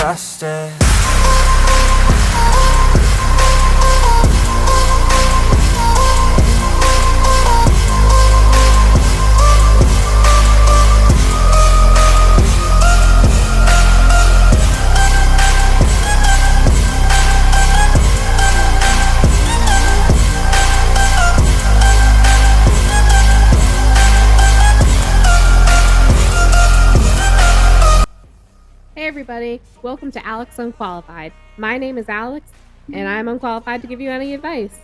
trust it. Hey everybody, welcome to Alex Unqualified. My name is Alex, and I'm unqualified to give you any advice,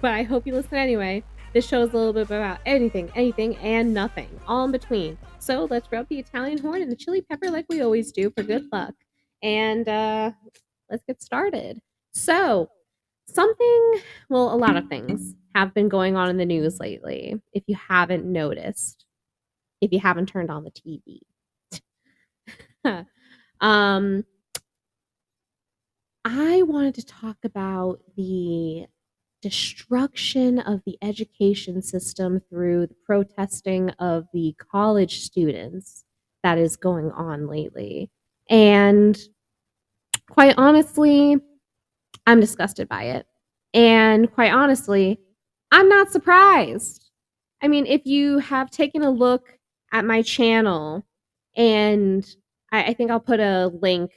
but I hope you listen anyway. This show is a little bit about anything, and nothing, all in between. So let's rub the Italian horn and the chili pepper like we always do for good luck. And let's get started. So, a lot of things have been going on in the news lately, if you haven't noticed, if you haven't turned on the TV. um, I wanted to talk about the destruction of the education system through the protesting of the college students that is going on lately. And quite honestly, I'm disgusted by it. And quite honestly, I'm not surprised. I mean, if you have taken a look at my channel, and I think I'll put a link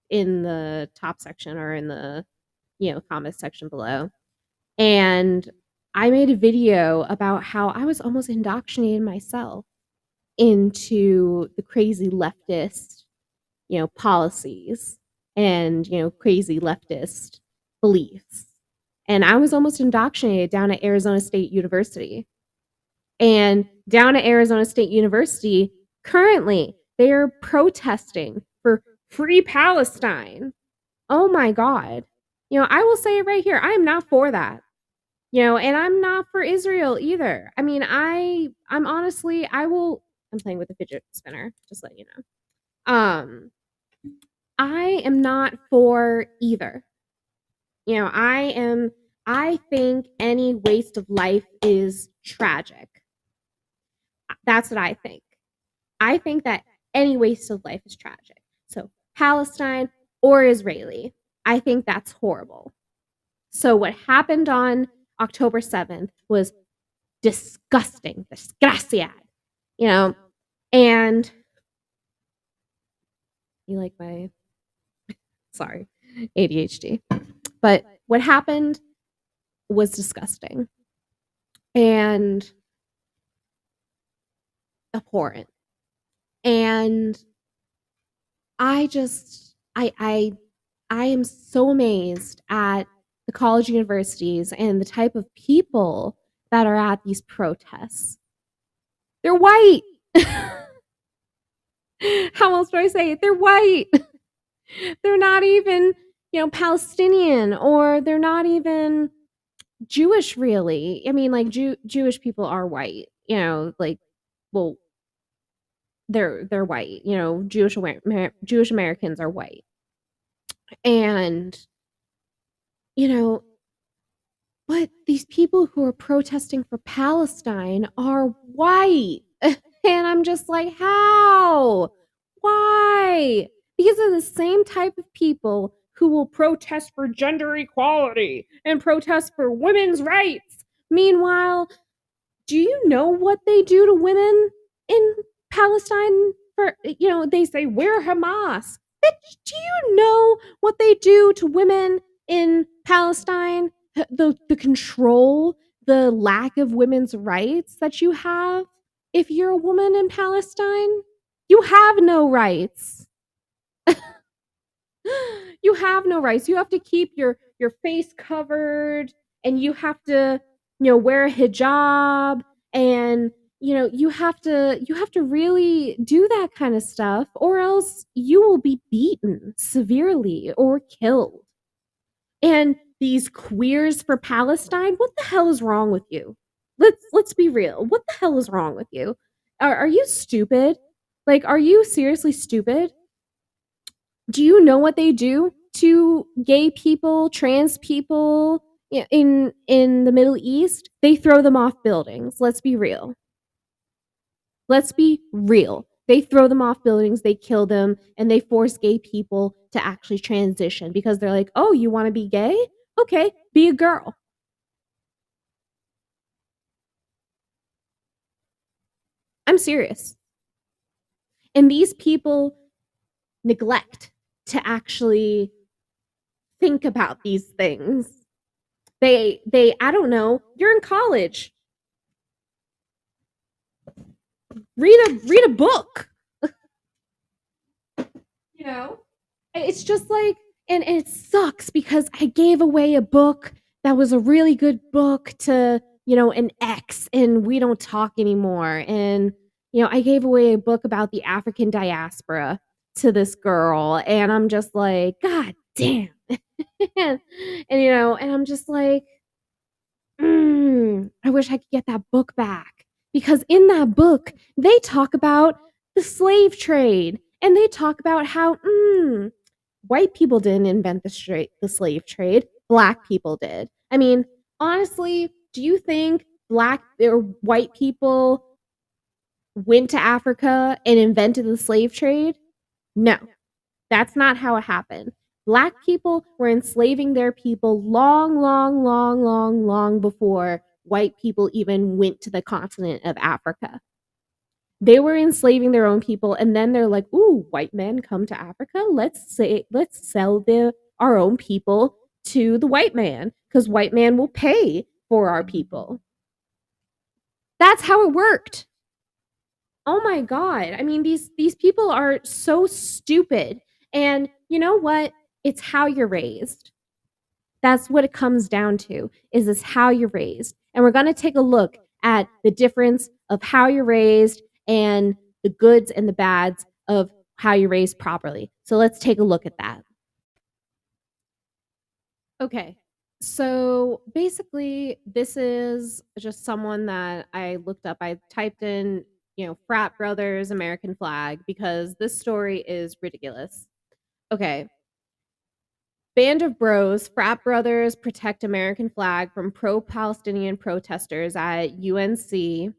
in the top section or in the comments section below. And I made a video about how I was almost indoctrinated myself into the crazy leftist, policies and, crazy leftist beliefs. And I was almost indoctrinated down at Arizona State University. And down at Arizona State University, currently, they are protesting for free Palestine. Oh my God. I will say it right here. I am not for that. And I'm not for Israel either. I mean, I'm honestly, I'm playing with a fidget spinner, just let you know. I am not for either. I think any waste of life is tragic. That's what I think. I think that any waste of life is tragic. So, Palestine or Israeli, I think that's horrible. So, what happened on October 7th was disgusting, desgraciad, and you like my, sorry, ADHD. But what happened was disgusting and abhorrent. And I am so amazed at the college universities and the type of people that are at these protests. They're white. How else do I say it? They're white. They're not even, Palestinian, or they're not even Jewish, really. I mean, like Jewish people are white, like, well, they're white, Jewish Americans are white. And, you know, but these people who are protesting for Palestine are white. And I'm just like, how? Why? Because they're the same type of people who will protest for gender equality and protest for women's rights. Meanwhile, do you know what they do to women in Palestine? They say we're Hamas. Bitch, do you know what they do to women in Palestine? The control, the lack of women's rights that you have if you're a woman in Palestine? You have no rights. You have no rights. You have to keep your face covered, and you have to, wear a hijab, and you have to really do that kind of stuff, or else you will be beaten severely or killed. And these queers for Palestine, what the hell is wrong with you? Let's be real. What the hell is wrong with you? Are you stupid? Like, are you seriously stupid? Do you know what they do to gay people, trans people in the Middle East? They throw them off buildings. Let's be real. Let's be real. They throw them off buildings, they kill them, and they force gay people to actually transition because they're like, "Oh, you wanna be gay? Okay, be a girl." I'm serious. And these people neglect to actually think about these things. They I don't know, you're in college. Read a book. You know? It's just like and it sucks because I gave away a book that was a really good book to, an ex and we don't talk anymore. And I gave away a book about the African diaspora to this girl and I'm just like, God damn. And I'm just like, I wish I could get that book back because in that book, they talk about the slave trade and they talk about how white people didn't invent the slave trade, black people did. I mean, honestly, do you think black or white people went to Africa and invented the slave trade? No. That's not how it happened. Black people were enslaving their people long, long, long, long, long before white people even went to the continent of Africa. They were enslaving their own people, and then they're like, "Ooh, white men come to Africa. Let's sell our own people to the white man because white man will pay for our people." That's how it worked. Oh my god. I mean, these people are so stupid. And you know what? It's how you're raised. That's what it comes down to. Is this how you're raised? And we're going to take a look at the difference of how you're raised and the goods and the bads of how you're raised properly. So let's take a look at that. Okay. So basically, this is just someone that I looked up. I typed in, frat brothers, American flag, because this story is ridiculous. Okay. Band of bros, frat brothers protect American flag from pro Palestinian protesters at UNC.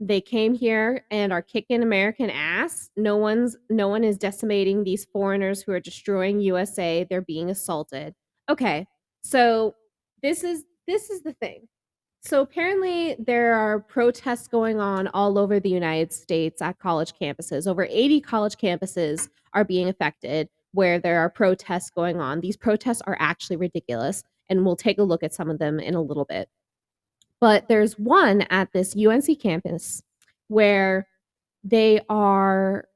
They came here and are kicking American ass. No one is decimating these foreigners who are destroying USA. They're being assaulted. Okay. So this is the thing. So apparently there are protests going on all over the United States at college campuses. Over 80 college campuses are being affected where there are protests going on. These protests are actually ridiculous, and we'll take a look at some of them in a little bit. But there's one at this UNC campus where they are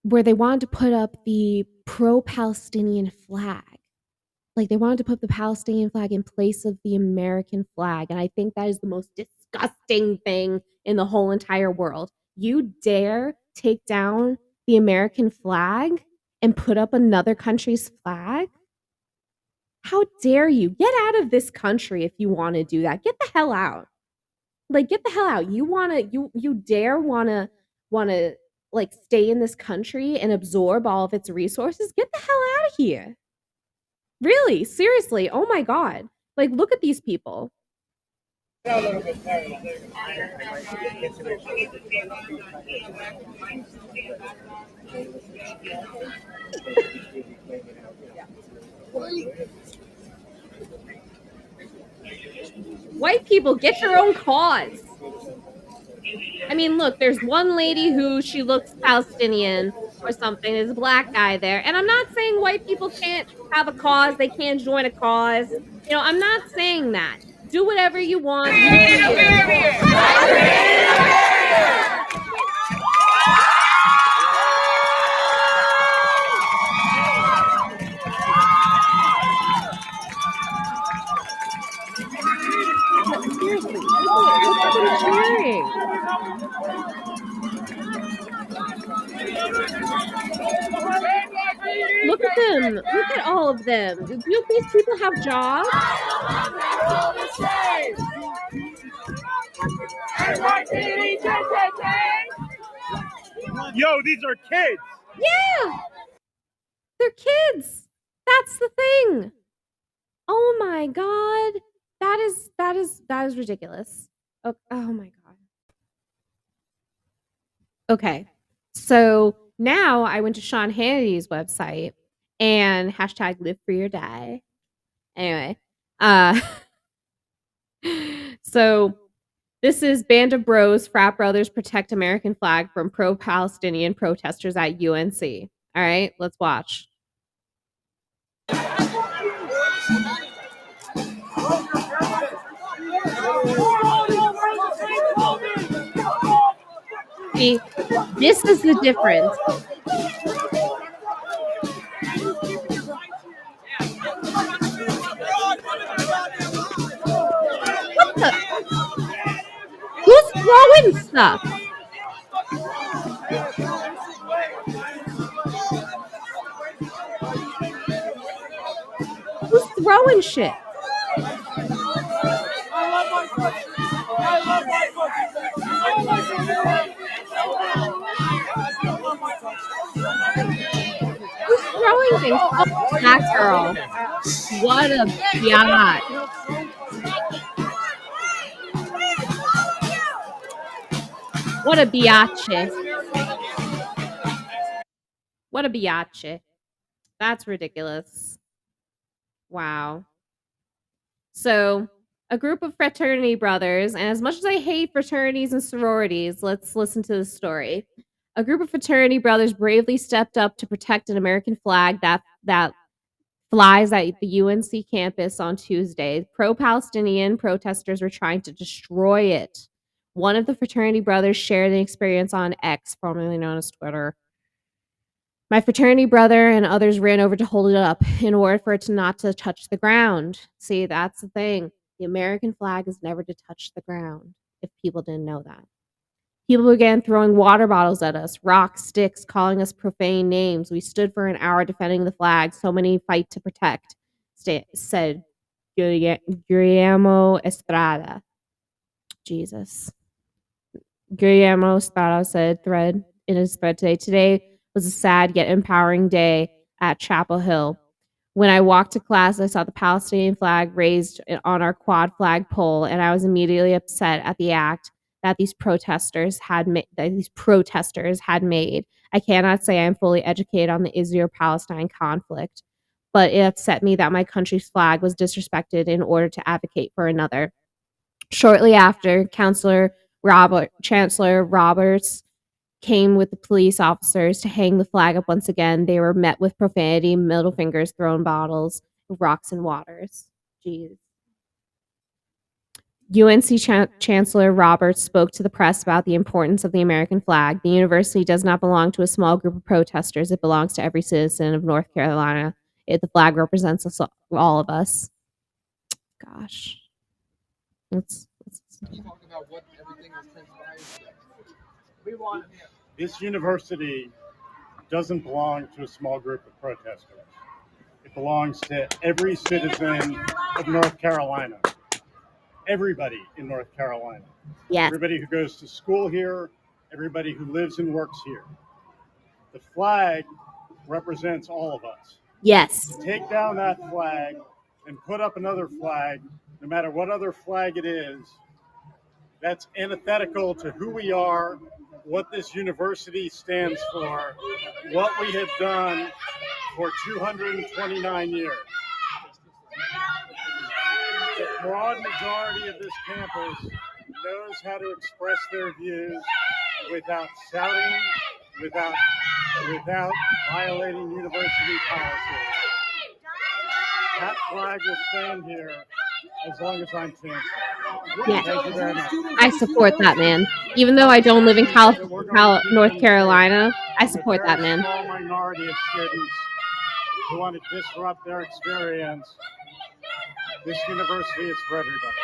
where they wanted to put up the pro-Palestinian flag. Like, they wanted to put the Palestinian flag in place of the American flag, and I think that is the most disgusting thing in the whole entire world. You dare take down the American flag and put up another country's flag? How dare you? Get out of this country if you wanna do that. Get the hell out. Like, get the hell out. You dare wanna, like, stay in this country and absorb all of its resources? Get the hell out of here. Really, seriously, oh my god. Like, look at these people. White people, get your own cause. I mean, look, there's one lady who she looks Palestinian or something. There's a black guy there. And I'm not saying white people can't have a cause, they can't join a cause. I'm not saying that. Do whatever you want, you do you. Seriously, look at them cheering. Look at them. Look at all of them. Do these people have jobs? Yo, these are kids. Yeah, they're kids. That's the thing. Oh my god. That is ridiculous. Oh my god. Okay. So now I went to Sean Hannity's website and hashtag live free or die. Anyway, uh, so this is Band of Bros, Frat Brothers Protect American Flag from pro-Palestinian protesters at UNC. All right, let's watch. See, this is the difference. What the? Who's throwing stuff? Who's throwing shit? Who's throwing things? Oh, that girl. What a biatch. What a biatch. What a biatch. That's ridiculous. Wow. So, a group of fraternity brothers, and as much as I hate fraternities and sororities, let's listen to the story. A group of fraternity brothers bravely stepped up to protect an American flag that flies at the UNC campus on Tuesday. Pro-Palestinian protesters were trying to destroy it. One of the fraternity brothers shared an experience on X, formerly known as Twitter. My fraternity brother and others ran over to hold it up in order for it to not to touch the ground. See, that's the thing. The American flag is never to touch the ground, if people didn't know that. People began throwing water bottles at us, rocks, sticks, calling us profane names. We stood for an hour defending the flag. So many fight to protect, said Guillermo Estrada. Jesus. Guillermo Estrada said in his thread today. Today was a sad yet empowering day at Chapel Hill. When I walked to class, I saw the Palestinian flag raised on our quad flag pole, and I was immediately upset at the act that these protesters had made. I cannot say I am fully educated on the Israel-Palestine conflict, but it upset me that my country's flag was disrespected in order to advocate for another. Shortly after, Chancellor Roberts came with the police officers to hang the flag up once again. They were met with profanity, middle fingers, thrown bottles, rocks, and waters. Jeez. UNC Chancellor Roberts spoke to the press about the importance of the American flag. The university does not belong to a small group of protesters. It belongs to every citizen of North Carolina. The flag represents us all of us. Gosh. Let's talk about what everything has transpired. This university doesn't belong to a small group of protesters. It belongs to every citizen of North Carolina. Everybody in North Carolina. Yes. Everybody who goes to school here, everybody who lives and works here. The flag represents all of us. Yes. To take down that flag and put up another flag, no matter what other flag it is, that's antithetical to who we are, what this university stands for, what we have done for 229 years. The broad majority of this campus knows how to express their views without shouting, without violating university policy. That flag will stand here as long as I'm chancellor. Yes. Thank you very much. I support that, man. Even though I don't live in North Carolina, I support that, man. A small minority of students who want to disrupt their experience. This university is for everybody.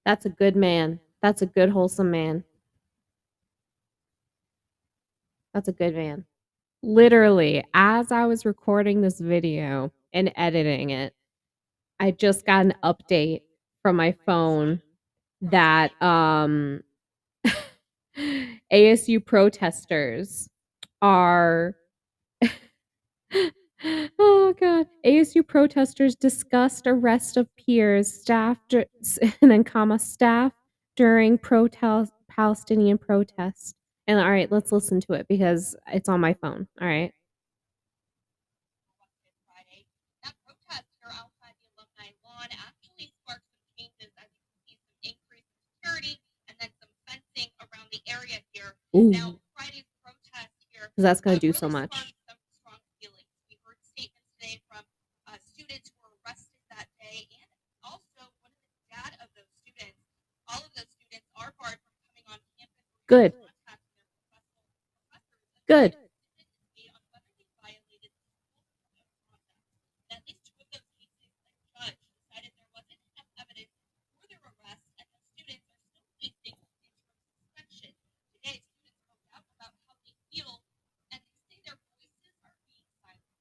That's a good man. That's a good, wholesome man. That's a good man. Literally, as I was recording this video and editing it, I just got an update from my phone that ASU protesters are oh god. ASU protesters discussed arrest of peers, staff and then staff during Palestinian protests. And all right, let's listen to it because it's on my phone. All right. Friday. That protest here outside the alumni lawn actually sparked some changes, as you can see, some increased security and then some fencing around the area here. Ooh. Now, Friday's protest here, because that's going to do really so much. Some strong feelings. We heard statements today from students who were arrested that day, and also one of the dad of those students. All of those students are barred from coming on campus. Good. Good. At least two of those cases, the judge decided there wasn't enough evidence for their arrest, and the students are still facing interim suspension. Today, students spoke out about how they feel, and they say their voices are being silenced.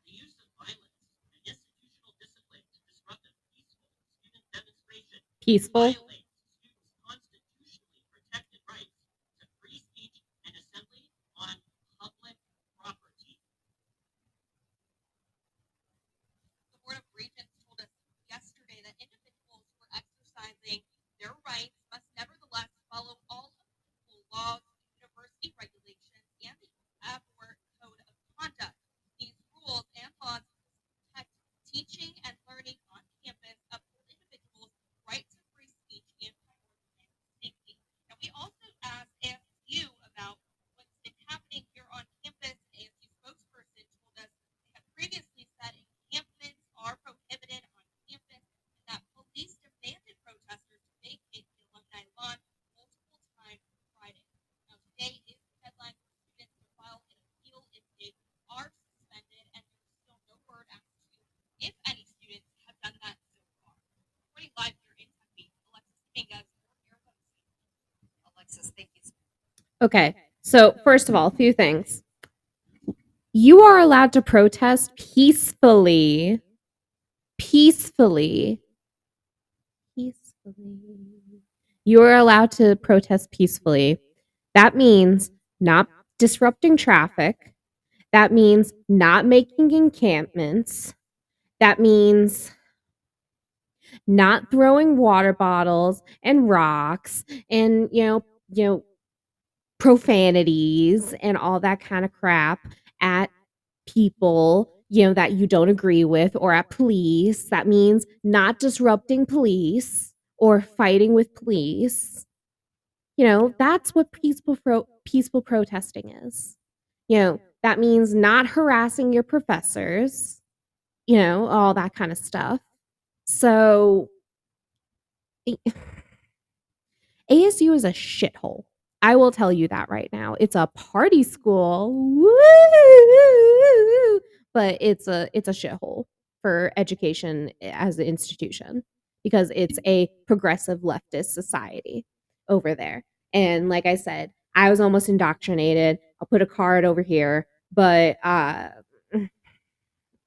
The use of violence and institutional discipline to disrupt a peaceful student demonstration violates students' constitutionally protected rights to free speech and assembly on public property. The Board of Regents told us yesterday that individuals who are exercising their rights must nevertheless follow all applicable laws, university regulations, and the Board Code of Conduct. These rules and laws protect teaching and learning on campus, uphold individuals' right to free speech, and prioritize safety. Now, we also asked ASU about what's been happening here on campus. ASU spokesperson told us they have previously said encampments are prohibited on campus and that police demanded protesters to vacate the alumni lawn multiple times Friday. Now, today is the deadline for students to file an appeal if they are suspended, and there's still no word as to if any students have done that so far. Reporting live here in Tempe, Alexis Dominguez for Arizona State. Alexis, thank you. Okay, so first of all, a few things. You are allowed to protest peacefully. Peacefully. You are allowed to protest peacefully. That means not disrupting traffic. That means not making encampments. That means not throwing water bottles and rocks and profanities and all that kind of crap at people, that you don't agree with, or at police. That means not disrupting police or fighting with police. That's what peaceful protesting is. That means not harassing your professors, all that kind of stuff. So ASU is a shithole. I will tell you that right now. It's a party school. Woo! But it's a shithole for education as an institution because it's a progressive leftist society over there. And like I said, I was almost indoctrinated. I'll put a card over here, but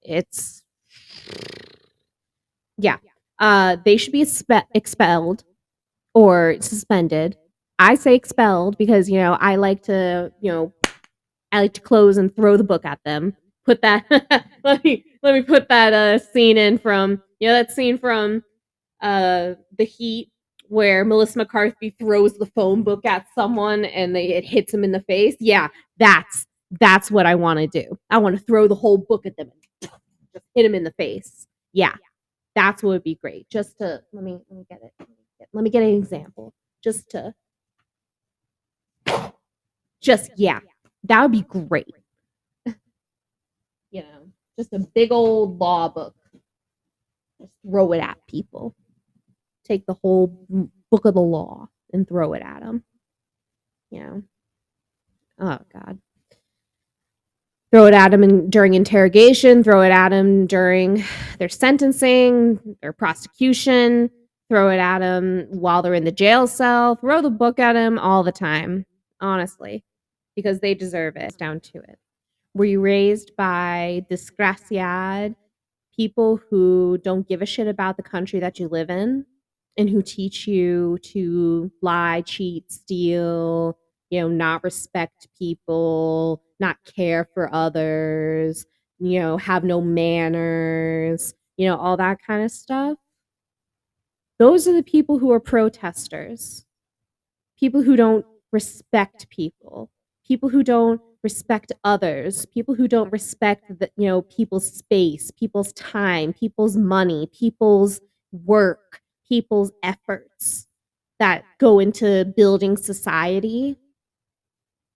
it's yeah. They should be expelled or suspended. I say expelled because I like to close and throw the book at them. Put that let me put that scene in from that scene from The Heat where Melissa McCarthy throws the phone book at someone and it hits him in the face. Yeah, that's what I want to do. I want to throw the whole book at them and just hit him in the face. Yeah, that's what would be great. Just to let me get it. Let me get an example. Yeah, that would be great. Just a big old law book. Just throw it at people. Take the whole book of the law and throw it at them. Oh God. Throw it at them during interrogation. Throw it at them during their sentencing, their prosecution. Throw it at them while they're in the jail cell. Throw the book at them all the time, honestly, because they deserve it. It's down to it. Were you raised by disgraciad people who don't give a shit about the country that you live in and who teach you to lie, cheat, steal, not respect people, not care for others, have no manners, all that kind of stuff? Those are the people who are protesters. People who don't respect people. People who don't respect others. People who don't respect people's space, people's time, people's money, people's work, people's efforts that go into building society.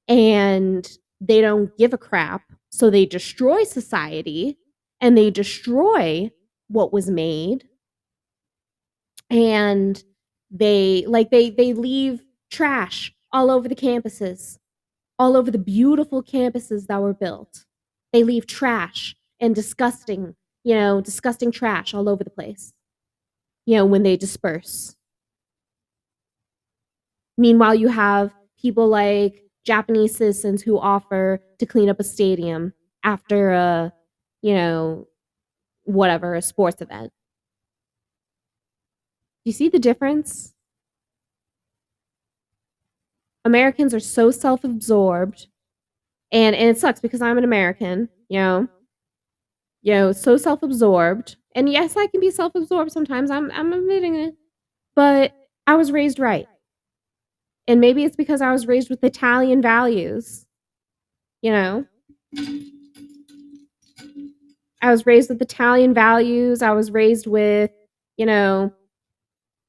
And they don't give a crap, so they destroy society and they destroy what was made. And they leave trash all over the campuses, all over the beautiful campuses that were built. They leave trash and disgusting trash all over the place, when they disperse. Meanwhile, you have people like Japanese citizens who offer to clean up a stadium after a sports event. You see the difference? Americans are so self-absorbed, and it sucks because I'm an American, so self-absorbed. And yes, I can be self-absorbed sometimes. I'm admitting it. But I was raised right. And maybe it's because I was raised with Italian values. I was raised with Italian values. I was raised with,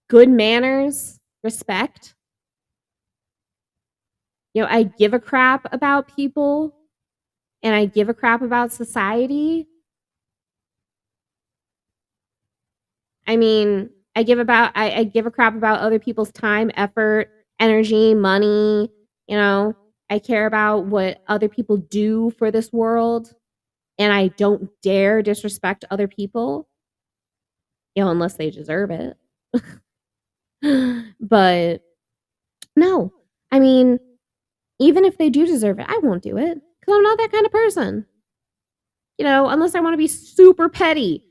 good manners, respect. I give a crap about people and I give a crap about society. I mean, I give a crap about other people's time, effort, energy, money. I care about what other people do for this world, and I don't dare disrespect other people, unless they deserve it. But no, I mean, even if they do deserve it, I won't do it because I'm not that kind of person. Unless I want to be super petty.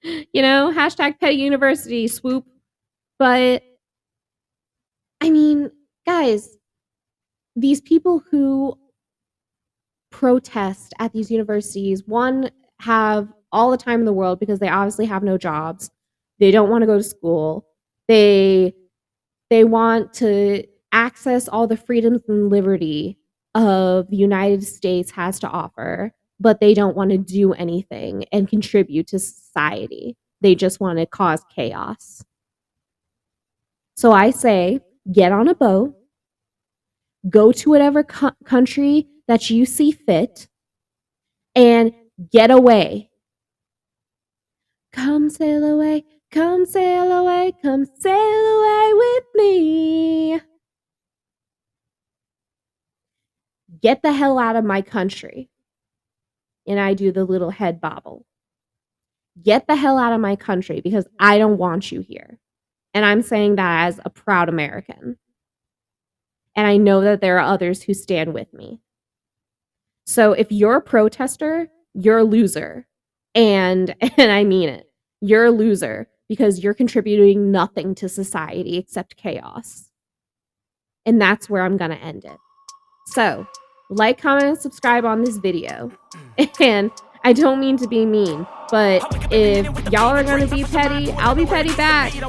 Hashtag petty university swoop. But I mean, guys, these people who protest at these universities, one, have all the time in the world because they obviously have no jobs. They don't want to go to school. They want to access all the freedoms and liberty of the United States has to offer, but they don't want to do anything and contribute to society. They just want to cause chaos. So I say, get on a boat, go to whatever country that you see fit, and get away. Come sail away, come sail away, come sail away with me. Get the hell out of my country. And I do the little head bobble. Get the hell out of my country because I don't want you here. And I'm saying that as a proud American. And I know that there are others who stand with me. So if you're a protester, you're a loser. And I mean it. You're a loser because you're contributing nothing to society except chaos. And that's where I'm going to end it. So, like, comment, and subscribe on this video. And I don't mean to be mean, but if y'all are going to be petty, I'll be petty back. So,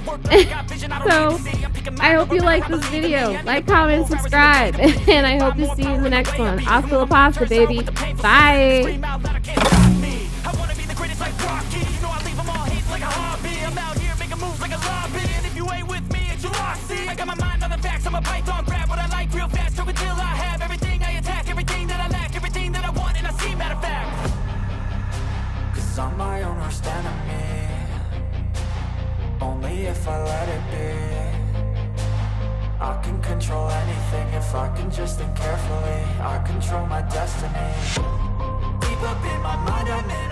I hope you like this video. Like, comment, and subscribe. And I hope to see you in the next one. Hasta la pasta, baby. Bye. I got my mind on the facts, I'm a python, grab what I like real fast, choke until I have everything I attack, everything that I lack, everything that I want, and I see, matter of fact. Cause I'm my own worst enemy, only if I let it be. I can control anything if I can just think carefully, I control my destiny. Deep up in my mind I'm in